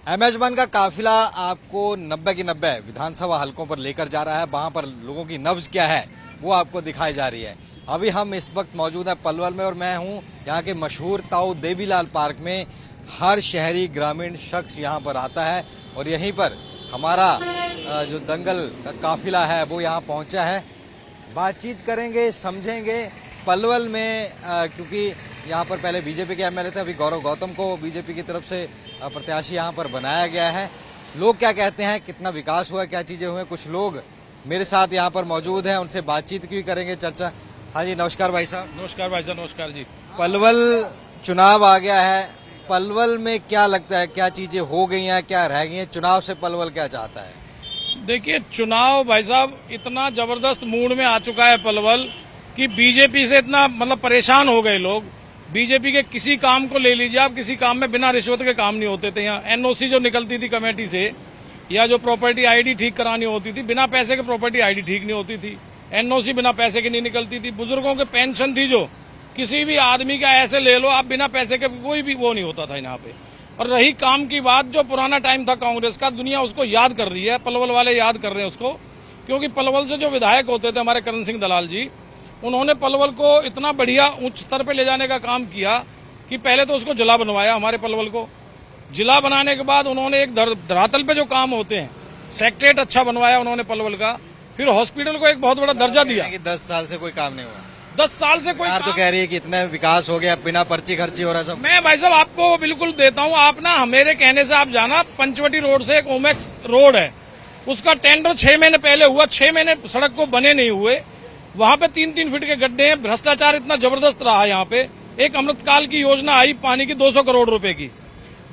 एमएच1 का काफिला आपको 90 की 90 विधानसभा हलकों पर लेकर जा रहा है। वहां पर लोगों की नब्ज क्या है वो आपको दिखाई जा रही है। अभी हम इस वक्त मौजूद है पलवल में और मैं हूं यहाँ के मशहूर ताऊ देवीलाल पार्क में। हर शहरी ग्रामीण शख्स यहाँ पर आता है और यहीं पर हमारा जो दंगल का काफिला है वो यहाँ पहुंचा है। बातचीत करेंगे, समझेंगे पलवल में क्योंकि यहाँ पर पहले बीजेपी के एमएलए थे, अभी गौरव गौतम को बीजेपी की तरफ से प्रत्याशी यहाँ पर बनाया गया है। लोग क्या कहते हैं, कितना विकास हुआ, क्या चीजें हुई, कुछ लोग मेरे साथ यहाँ पर मौजूद हैं, उनसे बातचीत भी करेंगे, चर्चा। हाँ जी, नमस्कार भाई साहब। नमस्कार भाई साहब, नमस्कार जी। पलवल चुनाव आ गया है, पलवल में क्या लगता है, क्या चीजें हो गई हैं, क्या रह गई हैं? चुनाव से पलवल क्या चाहता है? देखिए, चुनाव भाई साहब इतना जबरदस्त मूड में आ चुका है पलवल कि बीजेपी से इतना परेशान हो गए लोग। बीजेपी के किसी काम को ले लीजिए आप, किसी काम में बिना रिश्वत के काम नहीं होते थे। यहाँ एनओसी जो निकलती थी कमेटी से या जो प्रॉपर्टी आईडी ठीक करानी होती थी, बिना पैसे के प्रॉपर्टी आईडी ठीक नहीं होती थी। एनओसी बिना पैसे की नहीं निकलती थी। बुजुर्गों के पेंशन थी जो किसी भी आदमी का ऐसे ले लो आप, बिना पैसे के कोई भी वो नहीं होता था यहाँ पे। और रही काम की बात, जो पुराना टाइम था कांग्रेस का, दुनिया उसको याद कर रही है, पलवल वाले याद कर रहे हैं उसको। क्योंकि पलवल से जो विधायक होते थे हमारे करण सिंह दलाल जी, उन्होंने पलवल को इतना बढ़िया उच्च स्तर पे ले जाने का काम किया कि पहले तो उसको जिला बनवाया। हमारे पलवल को जिला बनाने के बाद उन्होंने एक धरातल पे जो काम होते हैं, सेक्रेटरीट अच्छा बनवाया उन्होंने पलवल का। फिर हॉस्पिटल को एक बहुत बड़ा दर्जा दिया। 10 साल से कोई काम नहीं हुआ। 10 साल से कोई तो कह रही है कि इतना विकास हो गया, बिना पर्ची खर्ची हो रहा सब। मैं भाई साहब आपको बिल्कुल देता हूँ, आप ना मेरे कहने से आप जाना, पंचवटी रोड से एक ओमेक्स रोड है, उसका टेंडर 6 महीने पहले हुआ। 6 महीने सड़क को बने नहीं हुए, वहां पे 3-3 फीट के गड्ढे हैं। भ्रष्टाचार इतना जबरदस्त रहा यहाँ पे। एक अमृतकाल की योजना आई पानी की 200 करोड़ रुपए की।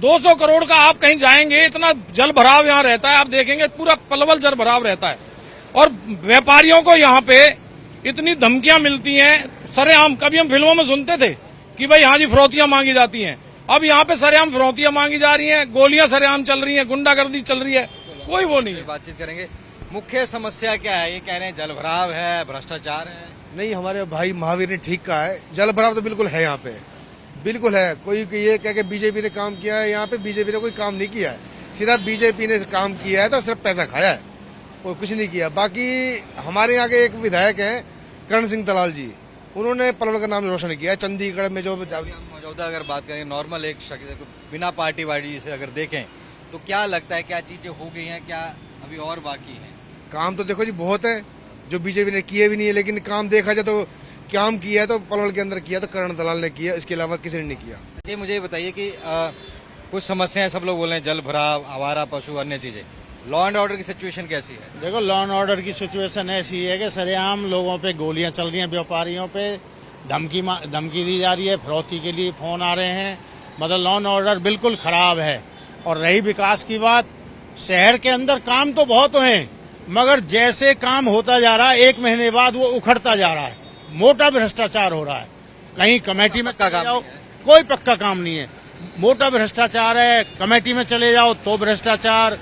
200 करोड़ का आप कहीं जाएंगे, इतना जल भराव यहाँ रहता है, आप देखेंगे पूरा पलवल जल भराव रहता है। और व्यापारियों को यहाँ पे इतनी धमकियां मिलती हैं सरेआम। कभी हम फिल्मों में सुनते थे कि भाई हाँ जी फिरौतियां मांगी जाती हैं, अब यहाँ पे सरेआम फिरौतियां मांगी जा रही हैं, गोलियां सरेआम चल रही हैं, गुंडागर्दी चल रही है, कोई वो नहीं है। बातचीत करेंगे। मुख्य समस्या क्या है? ये कह रहे हैं जल भराव है, भ्रष्टाचार है। नहीं, हमारे भाई महावीर ने ठीक कहा है, जल भराव तो बिल्कुल है यहाँ पे, बिल्कुल है। कोई ये कह के बीजेपी ने काम किया है, यहाँ पे बीजेपी ने कोई काम नहीं किया है। सिर्फ बीजेपी ने काम किया है तो सिर्फ पैसा खाया है और कुछ नहीं किया। बाकी हमारे यहाँ के एक विधायक हैं करण सिंह दलाल जी, उन्होंने पलवल का नाम रोशन किया है। चंडीगढ़ में जो मौजूदा अगर बात करें नॉर्मल एक शख्स बिना पार्टी वार्टी से अगर देखें तो क्या लगता है, क्या चीजें हो गई हैं, क्या अभी और बाकी है? काम तो देखो जी बहुत है जो बीजेपी ने किए भी नहीं है, लेकिन काम देखा जाए तो काम किया है तो पलवल के अंदर किया तो करण दलाल ने किया, इसके अलावा किसी ने नहीं किया। जी मुझे बताइए कि कुछ समस्याएं सब लोग बोल रहे हैं, जल भराव, आवारा पशु, अन्य चीजें। लॉ एंड ऑर्डर की सिचुएशन कैसी है? देखो, लॉ एंड ऑर्डर की सिचुएशन ऐसी है कि सरेआम लोगों पे गोलियां चल रही हैं, व्यापारियों पे धमकी दी जा रही है, फिरौती के लिए फोन आ रहे हैं। मतलब लॉ एंड ऑर्डर बिल्कुल खराब है। और रही विकास की बात, शहर के अंदर काम तो बहुत हैं, मगर जैसे काम होता जा रहा है 1 महीने बाद वो उखड़ता जा रहा है। मोटा भ्रष्टाचार हो रहा है। कहीं कमेटी में चले जाओ, कोई पक्का काम नहीं है, मोटा भ्रष्टाचार है। कमेटी में चले जाओ तो भ्रष्टाचार,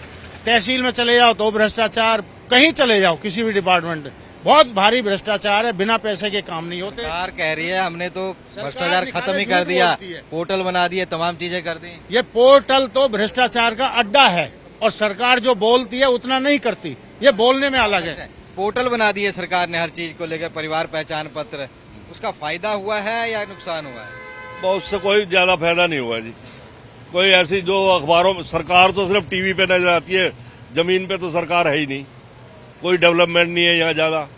तहसील में चले जाओ तो भ्रष्टाचार, कहीं चले जाओ किसी भी डिपार्टमेंट में बहुत भारी भ्रष्टाचार है। बिना पैसे के काम नहीं होते। सरकार कह रही है हमने तो भ्रष्टाचार खत्म ही कर दिया, पोर्टल बना दिए, तमाम चीजें कर दी। ये पोर्टल तो भ्रष्टाचार का अड्डा है और सरकार जो बोलती है उतना नहीं करती, ये बोलने में अलग है। पोर्टल बना दिए सरकार ने हर चीज को लेकर, परिवार पहचान पत्र, उसका फायदा हुआ है या नुकसान हुआ है? बहुत उससे कोई ज्यादा फायदा नहीं हुआ जी। कोई ऐसी जो अखबारों में, सरकार तो सिर्फ टीवी पे नजर आती है, जमीन पे तो सरकार है ही नहीं, कोई डेवलपमेंट नहीं है यहाँ ज्यादा।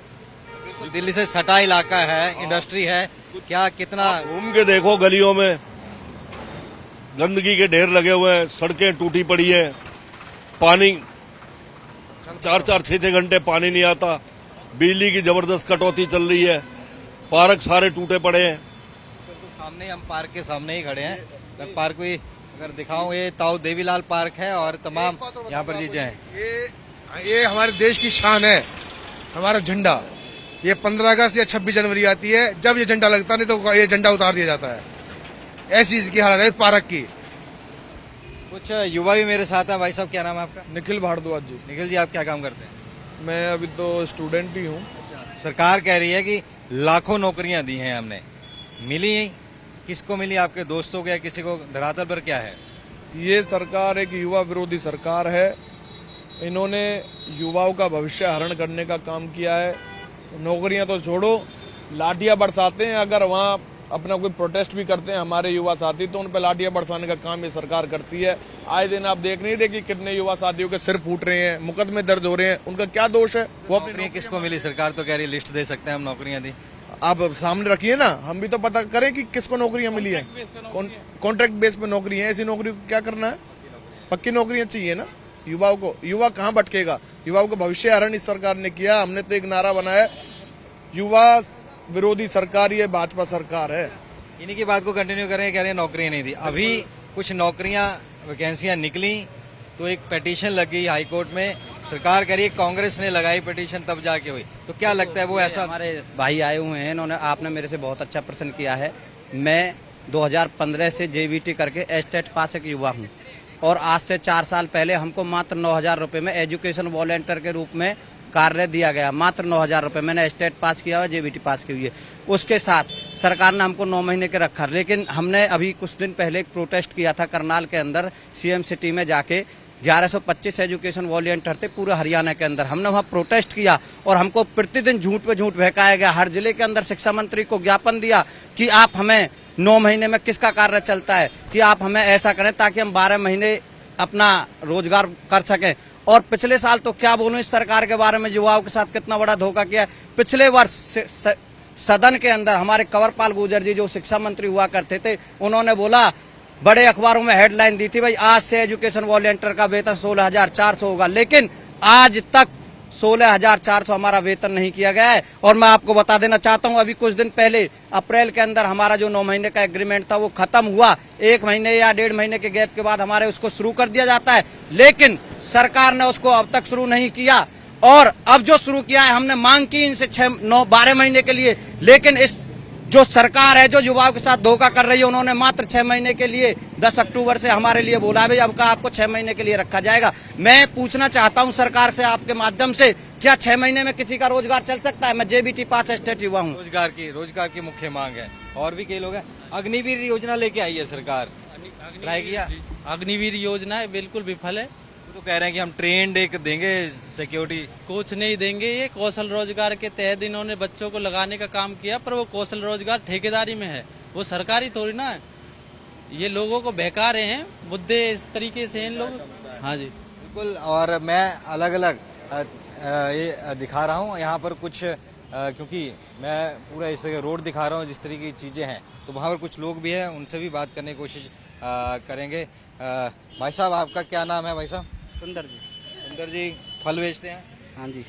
दिल्ली से सटा इलाका है, इंडस्ट्री है, क्या कितना घूम के देखो, गलियों में गंदगी के ढेर लगे हुए हैं, सड़कें टूटी पड़ी है, पानी 4-4, 6-6 घंटे पानी नहीं आता, बिजली की जबरदस्त कटौती चल रही है, पार्क सारे टूटे पड़े हैं। सामने हम पार्क के सामने ही खड़े हैं। मैं पार्क भी अगर दिखाऊं, ये ताऊ देवीलाल पार्क है और तमाम यहाँ पर चीजें हैं। ये हमारे देश की शान है, हमारा झंडा। ये 15 अगस्त या 26 जनवरी आती है, जब ये झंडा लगता नहीं तो ये झंडा उतार दिया जाता है। ऐसी इसकी हालत है पार्क की। कुछ युवा भी मेरे साथ है। भाई साहब, क्या नाम है आपका? निखिल भारद्वाज जी। निखिल जी, आप क्या काम करते हैं? मैं अभी तो स्टूडेंट ही हूँ। सरकार कह रही है कि लाखों नौकरियां दी हैं हमने, मिली किसको मिली? आपके दोस्तों को या किसी को? धरातल पर क्या है? ये सरकार एक युवा विरोधी सरकार है। इन्होंने युवाओं का भविष्य हरण करने का काम किया है। नौकरियां तो छोड़ो, लाठियां बरसाते हैं। अगर वहां अपना कोई प्रोटेस्ट भी करते हैं हमारे युवा साथी, तो उन पर लाठियां बरसाने का काम ये सरकार करती है। आए दिन आप देख नहीं रहे कि कितने युवा साथियों के सिर फूट रहे हैं, मुकदमे दर्ज हो रहे हैं। उनका क्या दोष है? वो अपनी नौकरियां किसको मिली? सरकार तो कह रही है लिस्ट दे सकते हैं हम, नौकरियां दी। आप सामने रखिए ना, हम भी तो पता करें कि किसको नौकरियां मिली है। कॉन्ट्रैक्ट बेस पे नौकरी है। ऐसी नौकरी को क्या करना है? पक्की नौकरियां चाहिए ना युवाओं को। युवा कहाँ भटकेगा? युवाओं को भविष्य हरण इस सरकार ने किया। हमने तो एक नारा बनाया, युवा विरोधी सरकार ये भाजपा सरकार है। इन्हीं की बात को कंटिन्यू करें, कह रहे हैं नौकरियां नहीं दी। अभी कुछ नौकरियां, वैकेंसियां निकली तो एक पिटीशन लगी हाई कोर्ट में। सरकार कह रही है कांग्रेस ने लगाई पिटीशन तब जाके हुई। तो क्या लगता है वो ऐसा? हमारे भाई आए हुए हैं, इन्होंने आपने मेरे से बहुत अच्छा प्रश्न किया है। मैं 2015 से जेबीटी करके एस्टेट पास एक युवा हूँ और आज से 4 साल पहले हमको मात्र 9,000 रुपए में एजुकेशन वॉलंटियर के रूप में कार्य दिया गया। मात्र 9,000 रुपए। मैंने स्टेट पास किया हुआ, जेबीटी पास की हुई है। उसके साथ सरकार ने हमको 9 महीने के रखा। लेकिन हमने अभी कुछ दिन पहले एक प्रोटेस्ट किया था करनाल के अंदर, सीएम सिटी में जाके 1125 एजुकेशन वॉलंटियर थे पूरे हरियाणा के अंदर। हमने वहाँ प्रोटेस्ट किया और हमको प्रतिदिन झूठ पे झूठ बहकाया गया। हर जिले के अंदर शिक्षा मंत्री को ज्ञापन दिया कि आप हमें 9 महीने में किसका कार्य चलता है, कि आप हमें ऐसा करें ताकि हम 12 महीने अपना रोजगार कर सकें। और पिछले साल तो क्या बोलूं इस सरकार के बारे में, युवाओं के साथ कितना बड़ा धोखा किया। पिछले वर्ष सदन के अंदर हमारे कंवरपाल गुर्जर जी जो शिक्षा मंत्री हुआ करते थे, उन्होंने बोला, बड़े अखबारों में हेडलाइन दी थी, भाई आज से एजुकेशन वॉलंटियर का वेतन 16,400 होगा। लेकिन आज तक 16,400 हमारा वेतन नहीं किया गया है। और मैं आपको बता देना चाहता हूं, अभी कुछ दिन पहले अप्रैल के अंदर हमारा जो 9 महीने का एग्रीमेंट था वो खत्म हुआ। 1 महीने या 1.5 महीने के गैप के बाद हमारे उसको शुरू कर दिया जाता है, लेकिन सरकार ने उसको अब तक शुरू नहीं किया। और अब जो शुरू किया है, हमने मांग की इनसे 12 महीने के लिए, लेकिन इस जो सरकार है जो युवाओं के साथ धोखा कर रही है, उन्होंने मात्र 6 महीने के लिए 10 अक्टूबर से हमारे लिए बोला भाई अब का आपको 6 महीने के लिए रखा जाएगा। मैं पूछना चाहता हूं सरकार से आपके माध्यम से, क्या 6 महीने में किसी का रोजगार चल सकता है? मैं जेबीटी पास स्टेट युवा हूँ। रोजगार की मुख्य मांग है। और भी कई लोग हैं। अग्निवीर योजना लेके आई है सरकार, ट्राई किया? अग्निवीर योजना है बिल्कुल विफल है। तो कह रहे हैं कि हम ट्रेंड एक देंगे सिक्योरिटी। कुछ नहीं देंगे। ये कौशल रोजगार के तहत इन्होंने बच्चों को लगाने का काम किया, पर वो कौशल रोजगार ठेकेदारी में है, वो सरकारी थोड़ी ना है। ये लोगों को बहका रहे हैं, मुद्दे इस तरीके से हैं इन लोग। हाँ जी बिल्कुल। और मैं अलग अलग ये दिखा रहा हूँ यहाँ पर कुछ, क्योंकि मैं पूरा इस रोड दिखा रहा हूँ जिस तरीके की चीजें हैं, तो वहाँ पर कुछ लोग भी हैं, उनसे भी बात करने की कोशिश करेंगे। भाई साहब, आपका क्या नाम है भाई साहब? सुंदर जी। सुंदर जी, फल बेचते हैं? हाँ जी।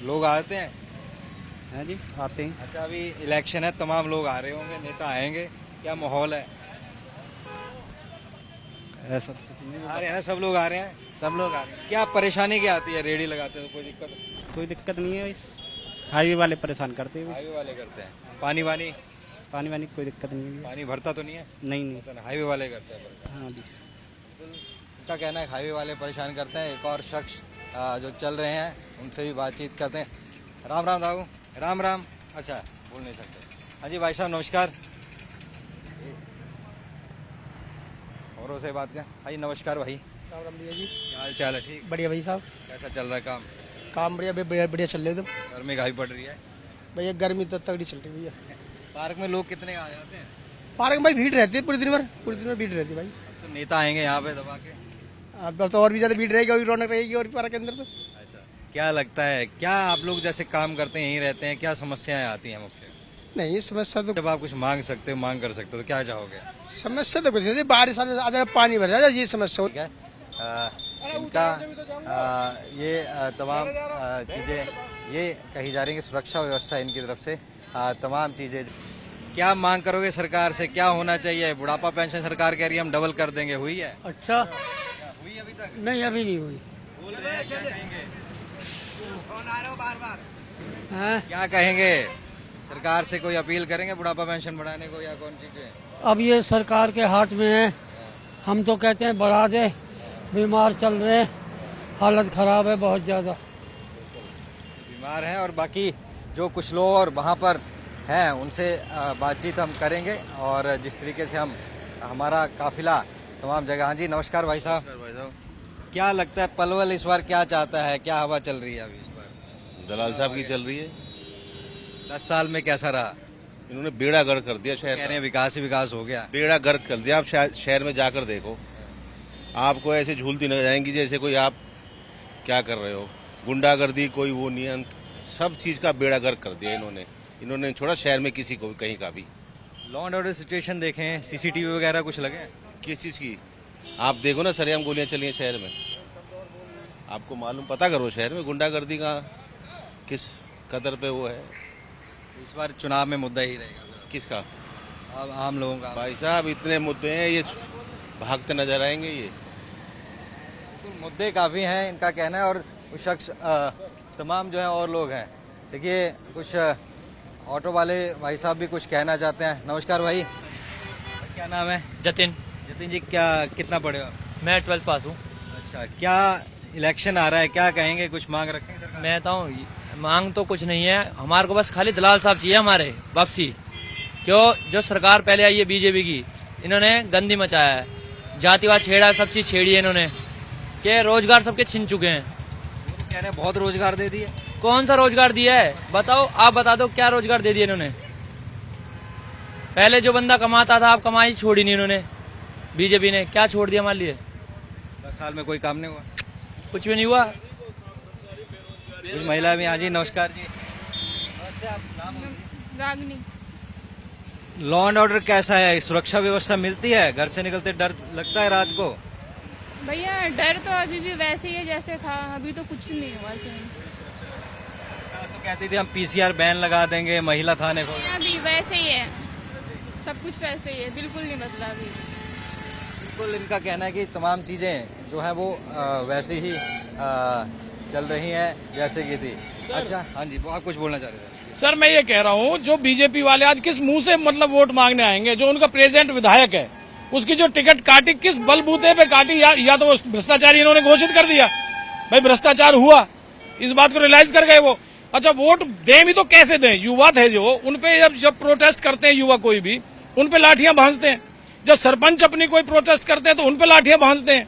लोग आते हैं? हाँ जी आते हैं। अच्छा, अभी इलेक्शन है, तमाम लोग आ रहे होंगे, नेता आएंगे, क्या माहौल है? ऐसा कुछ नहीं। आ रहे हैं ना, सब लोग आ रहे हैं? सब लोग आ रहे हैं। क्या परेशानी क्या आती है? रेडी लगाते हो, कोई दिक्कत? कोई दिक्कत नहीं है। इस हाईवे वाले परेशान करते हैं। हाईवे वाले करते हैं। पानी वानी पानी कोई दिक्कत नहीं है। पानी भरता तो नहीं है? नहीं। तो हाईवे वाले करते हैं। हाँ जी। उनका कहना है हाईवे वाले परेशान करते हैं। एक और शख्स जो चल रहे हैं, उनसे भी बातचीत करते हैं। राम राम दाऊ। राम राम। अच्छा, बोल नहीं सकते। हाँ जी भाई साहब, नमस्कार। औरों से बात कर। हाँ जी, नमस्कार भाई। राम राम भैया जी। क्या हाल चाल है? ठीक। बढ़िया भाई साहब। कैसा चल रहा है काम? काम बढ़िया चल रहे एकदम। गर्मी काफी पड़ रही है भैया, गर्मी तो तगड़ी चल रही है भैया। पार्क में लोग कितने आ जाते हैं? पार्क में भाई भीड़ रहती है पूरे दिन भर भीड़ रहती है भाई। तो नेता आएंगे यहाँ पे दबा के? अब तो और भी ज्यादा भीड़ रहेगी, और रौनक रहेगी और पार्क के अंदर तो। अच्छा, क्या लगता है, क्या आप लोग जैसे काम करते हैं, यहीं रहते हैं, क्या समस्याएं आती हैं मुख्य? नहीं, समस्या तो जब आप कुछ मांग सकते हो, मांग कर सकते हो, तो क्या चाहोगे? समस्या तो कुछ नहीं, बारिश आ जाए, पानी भर जाए, ये समस्या ठीक है। इनका ये तमाम चीजें ये कही जा रही है कि सुरक्षा व्यवस्था इनकी तरफ से तमाम चीजें। क्या मांग करोगे सरकार से, क्या होना चाहिए? बुढ़ापा पेंशन सरकार कह रही है हम डबल कर देंगे, हुई है? अच्छा हुई अभी तक? नहीं, अभी नहीं हुई। बोल रहे हैं, क्या कहेंगे? कौन आ रहे हो बार-बार? हाँ? क्या कहेंगे? सरकार से कोई अपील करेंगे बुढ़ापा पेंशन बढ़ाने को, या कौन चीजें? अब ये सरकार के हाथ में है। हम तो कहते हैं बढ़ा दे, बीमार चल रहे हैं, हालत खराब है बहुत ज्यादा। बीमार हैं। और बाकी जो कुछ लोग और वहाँ पर हैं, उनसे बातचीत हम करेंगे। और जिस तरीके से हमारा काफिला तमाम जगह। हाँ जी, नमस्कार भाई साहब। क्या लगता है पलवल इस बार क्या चाहता है, क्या हवा चल रही है अभी इस बार? दलाल साहब की चल रही है। 10 साल में कैसा रहा? इन्होंने बेड़ा गर्क कर दिया शहर कह रहे का। हैं विकास ही विकास हो गया। बेड़ा गर्क कर दिया। आप शहर में जाकर देखो, आपको ऐसे झूलती नजर आएंगी जैसे कोई आप क्या कर रहे हो। गुंडागर्दी, कोई वो नियम, सब चीज का बेड़ा गर्क कर दिया इन्होंने छोड़ा शहर में किसी को कहीं का भी। लॉ एंड ऑर्डर सिचुएशन देखें, सीसीटीवी वगैरह कुछ लगे हैं? किस चीज की? आप देखो ना, सरेआम गोलियां चली हैं शहर में। आपको मालूम, पता करो शहर में गुंडागर्दी का किस कदर पे वो है। इस बार चुनाव में मुद्दा ही रहेगा किसका? अब आम लोगों का। भाई साहब इतने मुद्दे हैं, ये भागते नजर आएंगे। ये बिल्कुल मुद्दे काफी हैं, इनका कहना है। और कुछ शख्स तमाम जो है और लोग हैं। देखिए, कुछ ऑटो वाले भाई साहब भी कुछ कहना चाहते हैं। नमस्कार भाई, क्या नाम है? जतिन। जतिन जी, क्या कितना पढ़े हो? मैं 12th पास हूँ। अच्छा, क्या इलेक्शन आ रहा है, क्या कहेंगे? कुछ मांग रखेंगे सरकार? मैं बताऊँ, मांग तो कुछ नहीं है हमारे को, बस खाली दलाल साहब चाहिए हमारे वापसी। क्यों? जो सरकार पहले आई है बीजेपी की, इन्होंने गंदी मचाया है, जातिवाद छेड़ा, सब चीज छेड़ी है इन्होंने, कि रोजगार सबके छिन चुके हैं। कह रहे हैं बहुत रोजगार दे दिए। कौन सा रोजगार दिया है? बताओ, आप बता दो क्या रोजगार दे दिया इन्होंने। पहले जो बंदा कमाता था, आप कमाई छोड़ी नहीं इन्होंने। बीजेपी ने क्या छोड़ दिया हमारे लिए? 10 साल में कोई काम नहीं हुआ, कुछ भी नहीं हुआ। कुछ महिला भी। हाँ जी, नमस्कार जी। नमस्ते, आप नाम? रागनी। लॉ एंड ऑर्डर कैसा है? सुरक्षा व्यवस्था मिलती है? घर से निकलते डर लगता है रात को? भैया डर तो अभी भी वैसे ही है जैसे था, अभी तो कुछ नहीं हुआ। तो कहती थी हम पीसीआर बैन लगा देंगे, महिला थाने को। अभी वैसे ही है, सब कुछ वैसे ही है, बिल्कुल नहीं बदला अभी। बिल्कुल, इनका कहना है कि तमाम चीजें जो है वो वैसे ही चल रही हैं जैसे की थी। अच्छा, हाँ जी, आप कुछ बोलना चाह रहे थे? सर मैं ये कह रहा हूँ, जो बीजेपी वाले आज किस मुंह से मतलब वोट मांगने आएंगे? जो उनका प्रेजेंट विधायक है, उसकी जो टिकट काटी, किस बलबूते पे काटी? या तो वो भ्रष्टाचारी इन्होंने घोषित कर दिया, भाई भ्रष्टाचार हुआ, इस बात को रियलाइज कर गए वो। अच्छा, वोट दें भी तो कैसे दें? युवा थे जो, उनपे जब प्रोटेस्ट करते हैं युवा कोई भी, उनपे लाठियां भांजते हैं। जब सरपंच अपनी कोई प्रोटेस्ट करते हैं तो उनपे लाठियां भांजते हैं।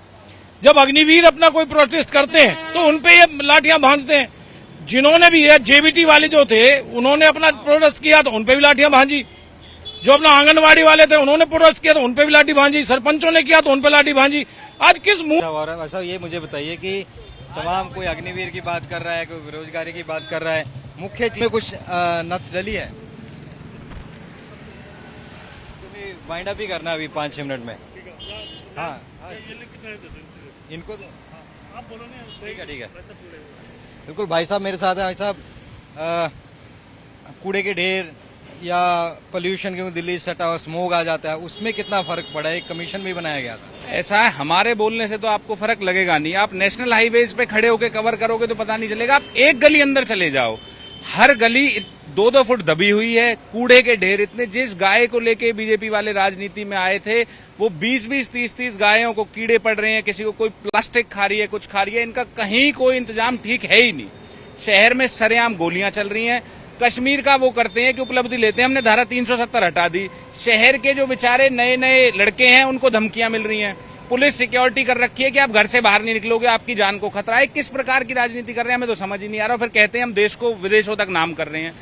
जब अग्निवीर अपना कोई प्रोटेस्ट करते हैं तो उनपे ये लाठियां भांजते हैं। जिन्होंने भी ये जेबीटी वाले जो थे, उन्होंने अपना प्रोटेस्ट किया तो उनपे भी लाठियां भांजी। जो अपना आंगनवाड़ी वाले थे, उन्होंने प्रोटेस्ट किया तो उनपे भी लाठी भांजी। सरपंचों ने किया तो उनपे लाठी भांजी। आज किस मुंह? वैसा ये मुझे बताइए कि तमाम कोई अग्निवीर की बात कर रहा है, कोई बेरोजगारी की बात कर रहा है, मुख्य चीज में कुछ नथ डली है? वाइंड अप ही करना है अभी 5-6 मिनट में। हाँ, इनको ठीक है। बिल्कुल भाई साहब मेरे साथ है। भाई साहब, कूड़े के ढेर या पोल्यूशन, क्योंकि दिल्ली से सटा हुआ स्मोक आ जाता है, उसमें कितना फर्क पड़ा है? एक कमीशन भी बनाया गया था। ऐसा है, हमारे बोलने से तो आपको फर्क लगेगा नहीं। आप नेशनल हाईवेज पे खड़े होकर कवर करोगे तो पता नहीं चलेगा। आप एक गली अंदर चले जाओ, हर गली 2-2 फुट दबी हुई है, कूड़े के ढेर इतने। जिस गाय को लेके बीजेपी वाले राजनीति में आए थे, वो 20-20, 30-30 गायों को कीड़े पड़ रहे हैं, किसी को कोई प्लास्टिक खा रही है, कुछ खा रही है। इनका कहीं कोई इंतजाम ठीक है ही नहीं। शहर में सरेआम गोलियां चल रही हैं। कश्मीर का वो करते हैं कि उपलब्धि लेते हैं, हमने धारा 370 हटा दी। शहर के जो बेचारे नए लड़के हैं, उनको धमकियां मिल रही हैं। पुलिस सिक्योरिटी कर रखी है कि आप घर से बाहर नहीं निकलोगे, आपकी जान को खतरा है। किस प्रकार की राजनीति कर रहे हैं, हमें तो समझ ही नहीं आ रहा। फिर कहते हैं हम देश को विदेशों तक नाम कर रहे हैं।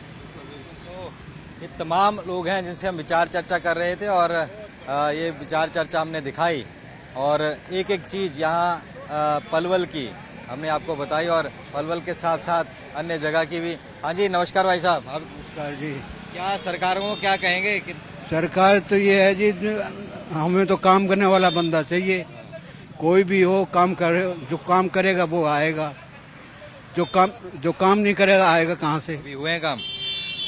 ये तमाम लोग हैं जिनसे हम विचार चर्चा कर रहे थे, और ये विचार चर्चा हमने दिखाई, और एक एक चीज यहाँ पलवल की हमने आपको बताई, और पलवल के साथ साथ अन्य जगह की भी। हाँ जी, नमस्कार भाई साहब। नमस्कार जी। क्या सरकारों को क्या कहेंगे कि सरकार तो ये है जी, हमें तो काम करने वाला बंदा चाहिए। कोई भी हो, काम करे, जो काम करेगा वो आएगा, जो काम नहीं करेगा आएगा कहाँ से? अभी हुए हैं काम?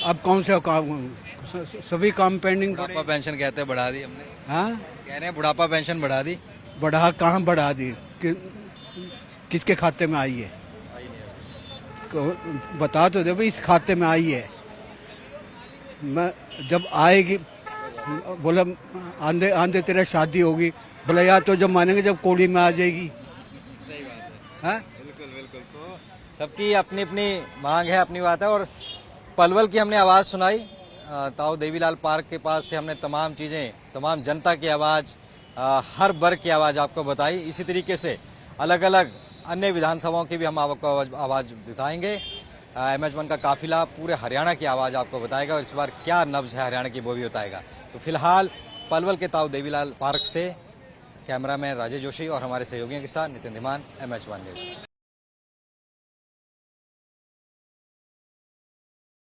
अब कौन से काम? सभी काम पेंडिंग। बुढ़ापा पेंशन कहते हैं बढ़ा दी हमने। हाँ, कह रहे हैं बुढ़ापा पेंशन बढ़ा दी। बढ़ा कहाँ बढ़ा दी? किसके खाते में आई है? बता तो दे भाई, इस खाते में आई है। मैं जब आएगी, बोला आंधे तेरा शादी होगी, बोला यार तो जब मानेंगे जब कोड़ी में आ जाएगी। सही बात है। बिल्कुल। तो सबकी अपनी अपनी मांग है, अपनी बात है। और पलवल की हमने आवाज सुनाई, ताऊ देवीलाल पार्क के पास से हमने तमाम चीजें, तमाम जनता की आवाज, हर वर्ग की आवाज़ आपको बताई। इसी तरीके से अलग अलग अन्य विधानसभाओं की भी हम आपको आवाज़ दिखाएंगे। MH1 का काफिला पूरे हरियाणा की आवाज़ आपको बताएगा और इस बार क्या नब्ज है हरियाणा की वो भी बताएगा। तो फिलहाल पलवल के ताऊ देवीलाल पार्क से कैमरामैन राजेश जोशी और हमारे सहयोगियों के साथ नितिन धीमान, MH1 न्यूज।